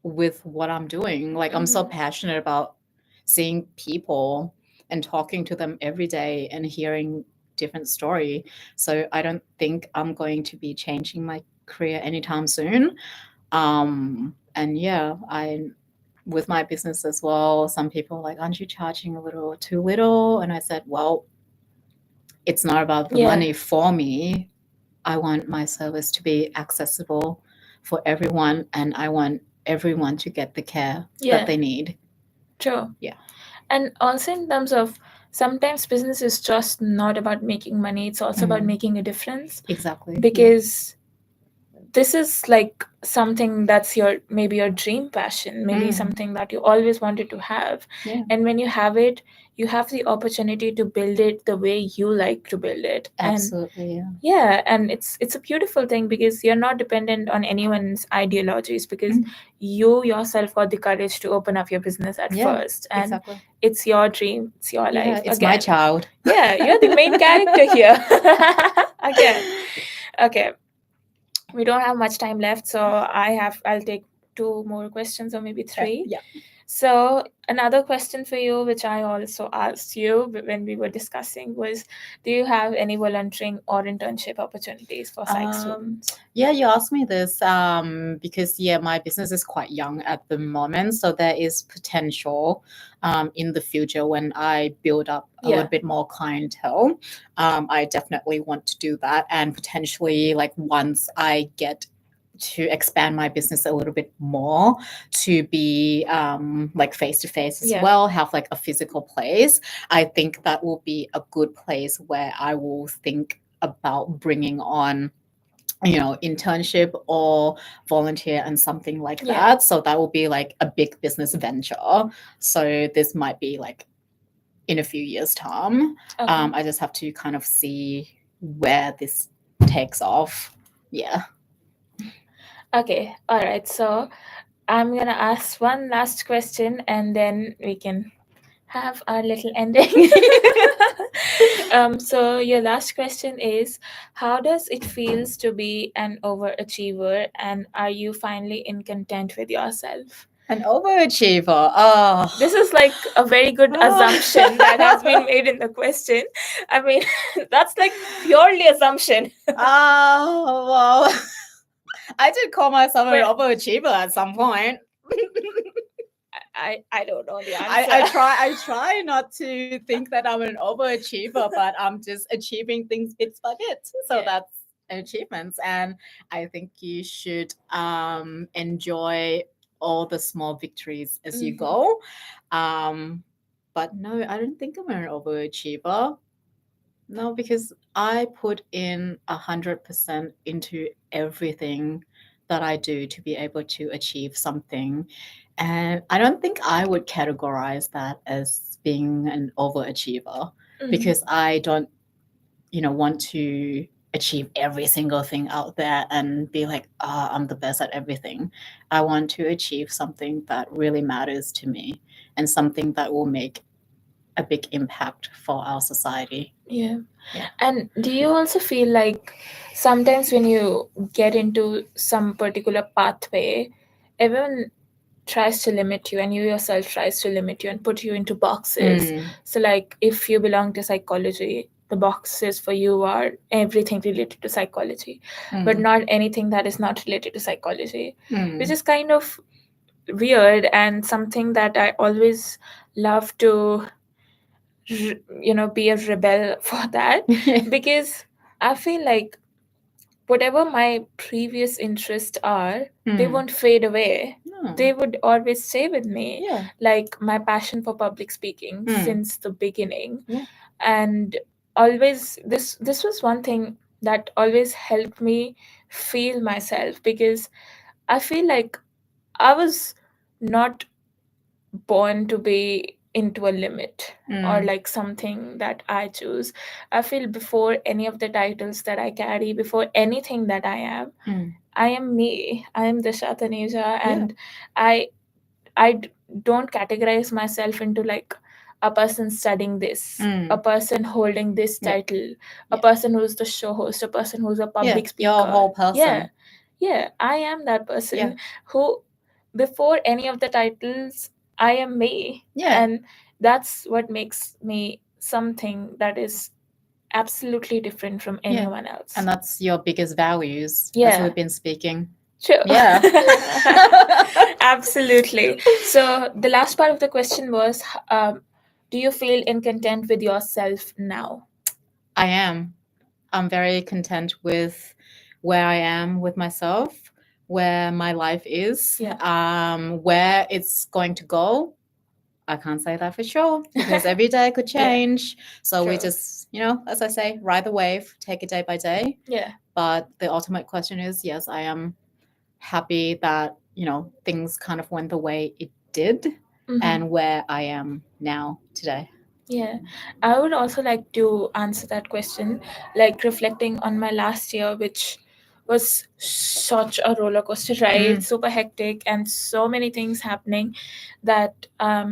with what I'm doing. Like I'm so passionate about seeing people and talking to them every day and hearing different story. So I don't think I'm going to be changing my career anytime soon. And yeah, with my business as well, some people are like, aren't you charging a little too little? And I said, well, it's not about the money for me. I want my service to be accessible for everyone, and I want everyone to get the care that they need. True. Yeah. And also in terms of, sometimes business is just not about making money, it's also about making a difference. Exactly. Because this is like something that's maybe your dream passion, maybe something that you always wanted to have. And when you have it, you have the opportunity to build it the way you like to build it. Absolutely. And it's a beautiful thing, because you're not dependent on anyone's ideologies, because you yourself got the courage to open up your business at first, and it's your dream, it's your life. It's my child. You're the main character here. Okay, we don't have much time left, so I'll take 2 more questions, or maybe 3. So another question for you, which I also asked you when we were discussing, was, do you have any volunteering or internship opportunities for psych students? Yeah, you asked me this because yeah, my business is quite young at the moment, so there is potential in the future when I build up a Yeah. little bit more clientele. I definitely want to do that, and potentially like once I get to expand my business a little bit more to be like face to face as Yeah. well, have like a physical place. I think that will be a good place where I will think about bringing on internship or volunteer and something like Yeah. that. So that will be like a big business venture. So this might be like in a few years time. Okay. I just have to kind of see where this takes off. Yeah. Okay, all right. So I'm gonna ask one last question, and then we can have our little ending. So your last question is, how does it feels to be an overachiever, and are you finally in content with yourself? An overachiever. Oh. This is like a very good assumption that has been made in the question. I mean, that's like purely assumption. Oh, well. I did call myself an Well- overachiever at some point. I don't know the answer. I try not to think that I'm an overachiever, but I'm just achieving things bit by bit. So Yeah. that's achievements. And I think you should enjoy all the small victories as you Mhm. go. But no, I don't think I'm an overachiever. No, because I put in 100% into everything that I do to be able to achieve something. And I don't think I would categorize that as being an overachiever Mhm. because I don't, want to achieve every single thing out there and be like, I'm the best at everything. I want to achieve something that really matters to me and something that will make a big impact for our society. Yeah. Yeah. And do you also feel like sometimes when you get into some particular pathway, everyone tries to limit you, and you yourself tries to limit you and put you into boxes. So like if you belong to psychology, the boxes for you are everything related to psychology, but not anything that is not related to psychology, which is kind of weird and something that I always love to be a rebel for that. Because I feel like whatever my previous interests are, they won't fade away. No. They would always stay with me. Yeah. Like my passion for public speaking since the beginning. Yeah. And always this was one thing that always helped me feel myself, because I feel like I was not born to be into a limit or like something that I choose. I feel before any of the titles that I carry, before anything that I am me. I am Disha Taneja, and I don't categorize myself into like a person studying this, a person holding this Yeah. title, a person who's the show host, a person who's a public speaker. You're a whole person. Yeah, I am that person Yeah. who, before any of the titles, I am me. Yeah. And that's what makes me something that is absolutely different from anyone else. And that's your biggest values as Yeah. we've been speaking. Sure. Yeah. Absolutely. So the last part of the question was, do you feel in content with yourself now? I am. I'm very content with where I am with myself, where my life is, where it's going to go. I can't say that for sure because every day could change. So we True. just, as I say, ride the wave, take it day by day. Yeah. But the ultimate question is, yes, I am happy that, things kind of went the way it did and where I am now today. Yeah, I would also like to answer that question, like reflecting on my last year, which was such a roller coaster ride, super hectic, and so many things happening that I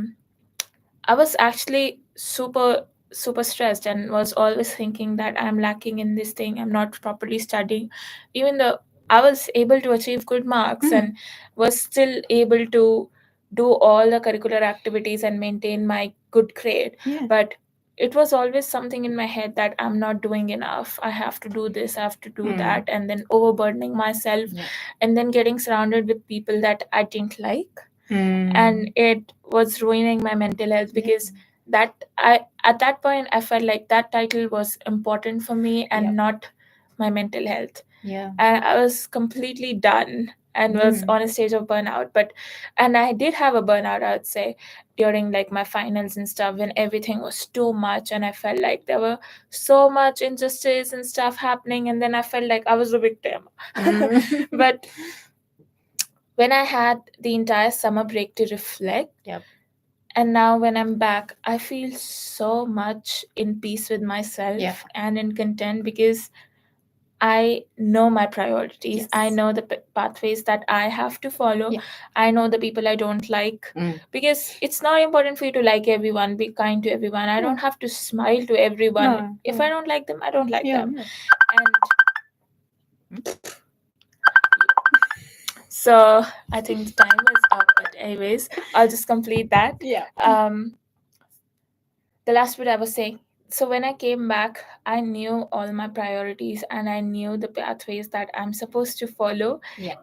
was actually super stressed and was always thinking that I'm lacking in this thing, I'm not properly studying, even though I was able to achieve good marks and was still able to do all the curricular activities and maintain my good grade. Yeah. But it was always something in my head that I'm not doing enough. I have to do this, I have to do that, and then overburdening myself, Yeah. and then getting surrounded with people that I didn't like. Mm. And it was ruining my mental health because that I at that point I felt like that title was important for me and not my mental health. Yeah. And I was completely done and was on a stage of burnout. And I did have a burnout, I would say, during like my finals and stuff, when everything was too much and I felt like there were so much injustice and stuff happening, and then I felt like I was a victim. But when I had the entire summer break to reflect, and now when I'm back, I feel so much in peace with myself and in content, because I know my priorities. Yes. I know the pathways that I have to follow. I know the people I don't like. Because it's not important for you to like everyone, be kind to everyone. I don't have to smile to everyone. No, If I don't like them, I don't like them. yeah. And so I think the time is up. But anyways, I'll just complete that. The last bit I was saying. So when I came back, I knew all my priorities and I knew the pathways that I'm supposed to follow.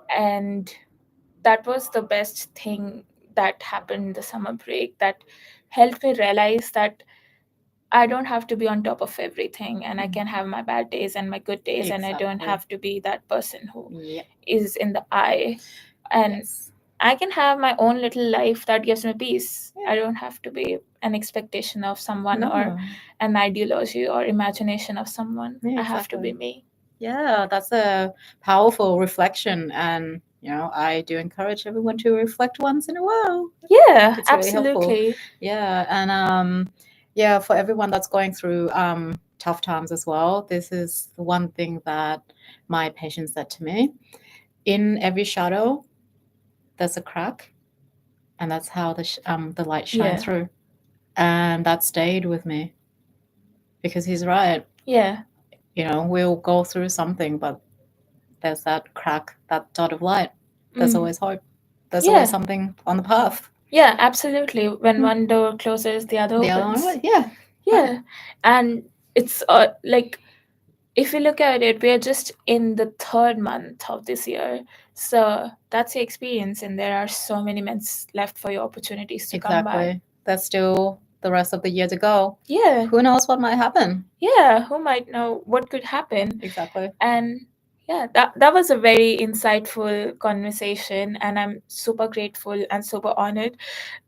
And that was the best thing that happened the summer break, that helped me realize that I don't have to be on top of everything, and I can have my bad days and my good days, and I don't have to be that person who is in the eye. And I can have my own little life that gives me peace. I don't have to be an expectation of someone or an ideology or imagination of someone. I have to be me. Yeah, that's a powerful reflection, and I do encourage everyone to reflect once in a while. Yeah, It's really helpful. absolutely. Yeah, and for everyone that's going through tough times as well, this is the one thing that my patient said to me: in every shadow, there's a crack, and that's how the light shines through, and that stayed with me, because he's right. Yeah. We'll go through something, but there's that crack, that dot of light. There's always hope. There's always something on the path. Yeah, absolutely. When one door closes, the other opens. Yeah. And it's like, if you look at it, we are just in the 3rd month of this year. So that's your experience, and there are so many months left for your opportunities to come by. There's still the rest of the year to go. Yeah. Who knows what might happen? Yeah, who might know what could happen? Exactly. And yeah, that was a very insightful conversation, and I'm super grateful and super honored.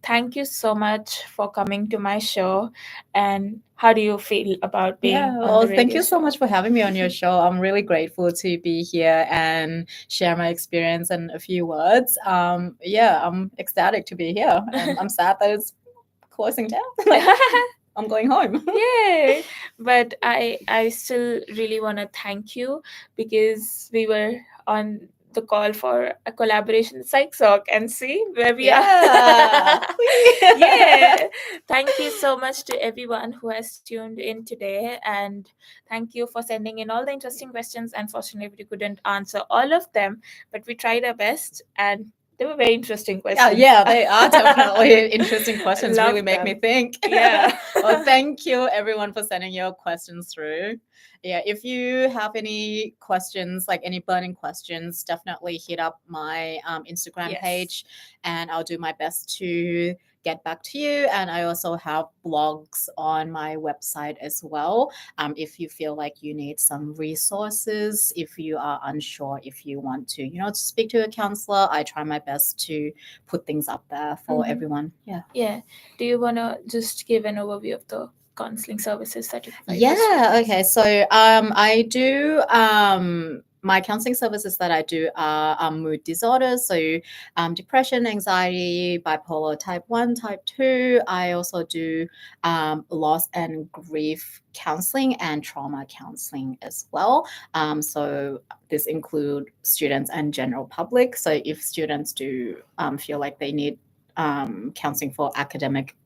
Thank you so much for coming to my show. And how do you feel about being on the radio thank you so show? much for having me on your show. I'm really grateful to be here and share my experience in a few words. I'm ecstatic to be here. I'm sad that it's closing down. I'm going home. Yay! But I still really want to thank you, because we were on the call for a collaboration with PsychSoc, and see where we are. Yeah. Thank you so much to everyone who has tuned in today, and thank you for sending in all the interesting questions. Unfortunately, we couldn't answer all of them, but we tried our best, and they were very interesting questions. Yeah, they are definitely interesting questions. Love really make me them. think. Yeah. Well, thank you everyone for sending your questions through. Yeah, if you have any questions, like any burning questions, definitely hit up my Instagram page, and I'll do my best to get back to you. And I also have blogs on my website as well. If you feel like you need some resources, if you are unsure, if you want to, speak to a counselor, I try my best to put things up there for everyone. Yeah. Do you want to just give an overview of the counseling services that you provide? Yeah, okay. So I do my counseling services that I do are mood disorders, so depression, anxiety, bipolar type 1, type 2. I also do loss and grief counseling and trauma counseling as well. So this include students and general public. So if students do feel like they need counseling for academic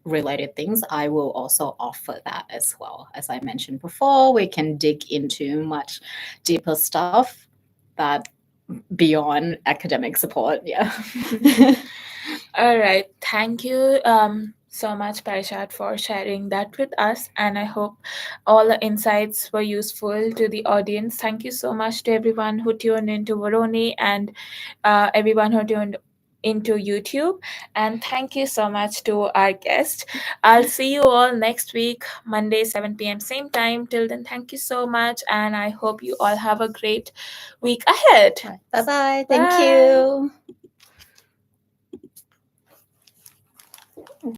related things, I will also offer that as well. As I mentioned before, we can dig into much deeper stuff that beyond academic support. All right. Thank you so much, Parishat, for sharing that with us. And I hope all the insights were useful to the audience. Thank you so much to everyone who tuned into Varoni and everyone who tuned into YouTube. And thank you so much to our guest. I'll see you all next week, Monday, 7 p.m., same time. Till then, thank you so much. And I hope you all have a great week ahead. Bye bye. Thank Bye. you.